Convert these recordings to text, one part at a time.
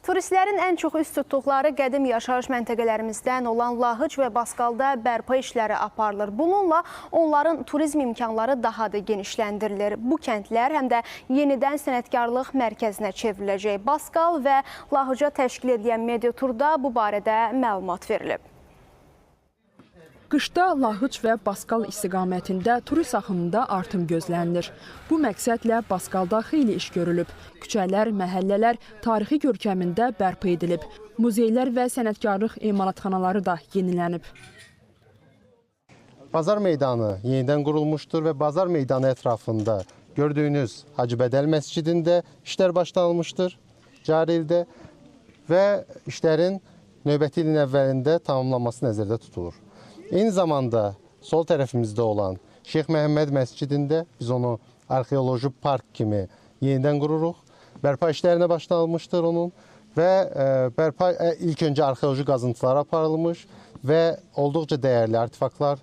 Turistlərin ən çox üst tutduqları qədim yaşayış məntəqələrimizdən olan Lahıc və Baskalda bərpa işləri aparılır. Bununla onların turizm imkanları daha da genişləndirilir. Bu kəndlər həm də yenidən sənətkarlıq mərkəzinə çevriləcək. Baskal və Lahıca təşkil edilən media turda bu barədə məlumat verilib. Qışda Lahıc və Baskal istiqamətində turist axınında artım gözlənilir. Bu məqsədlə Baskalda xeyli iş görülüb. Küçələr, məhəllələr tarixi görkəmində bərpa edilib. Muzeylər və sənətkarlıq emalatxanaları da yenilənib. Bazar meydanı yenidən qurulmuşdur və bazar meydanı ətrafında gördüyünüz Hacıbədəl məscidində işlər başlanılmışdır cari ildə və işlərin növbəti ilin əvvəlində tamamlanması nəzərdə tutulur. Eyni zamanda sol tərəfimizdə olan Şeyx Məhəmməd məscidində biz onu arxeoloji park kimi yenidən qururuq. Bərpa işlərinə başlanılmışdır onun və ilk öncə arxeoloji qazıntılar aparılmış və olduqca dəyərli artefaktlar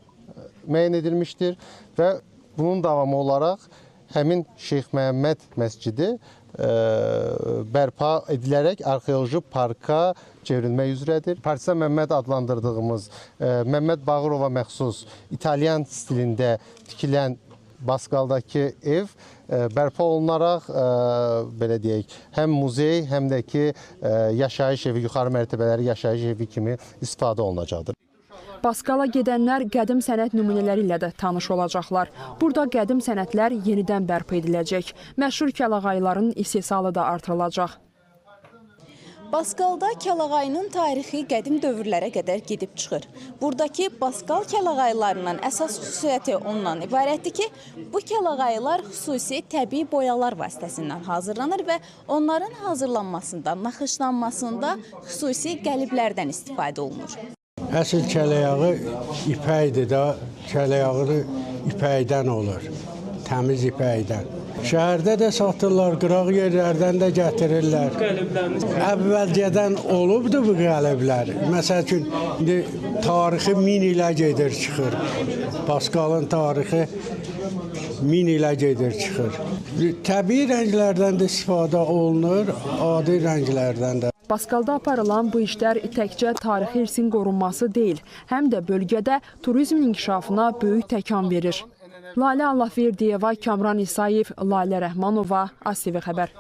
müəyyən edilmişdir və bunun davamı olaraq həmin Şeyx Məhəmməd məscidi bərpa edilərək arxeoloji parka çevrilmək üzrədir. Partisan Məmməd adlandırdığımız Məmməd Bağırova məxsus İtalyan stilində tikilən Baskaldakı ev bərpa olunaraq belə deyək, həm muzey, həm də ki yaşayış evi, yuxarı mərtəbələri yaşayış evi kimi istifadə olunacaqdır. Baskala gedənlər qədim sənət nümunələri ilə də tanış olacaqlar. Burada qədim sənətlər yenidən bərpa ediləcək. Məşhur kəlağayıların istehsalı da artırılacaq. Baskalda kəlağayının tarixi qədim dövrlərə qədər gedib çıxır. Buradakı Baskal kəlağayılarının əsas xüsusiyyəti ondan ibarətdir ki, bu kəlağayılar xüsusi təbii boyalar vasitəsindən hazırlanır və onların hazırlanmasında, naxışlanmasında xüsusi qəliblərdən istifadə olunur. Əsl kələyağı ipəkdir də, kələyağı ipəkdən olur, təmiz ipəkdən. Şəhərdə də satırlar, qıraq yerlərdən də gətirirlər. Əvvəlcədən olubdu bu qəliblər. Məsəl üçün, indi tarixi 1000 ilə gedir çıxır. Baskalın tarixi 1000 ilə gedir çıxır. Təbii rənglərdən də istifadə olunur, adi rənglərdən də. Baskalda aparılan bu işlər təkcə tarixi irsin qorunması deyil, həm də bölgədə turizmin inkişafına böyük təkan verir. Lalə Allahverdiyeva, Kamran İsayev, Lalə Rəhmanova, ATV Xəbər.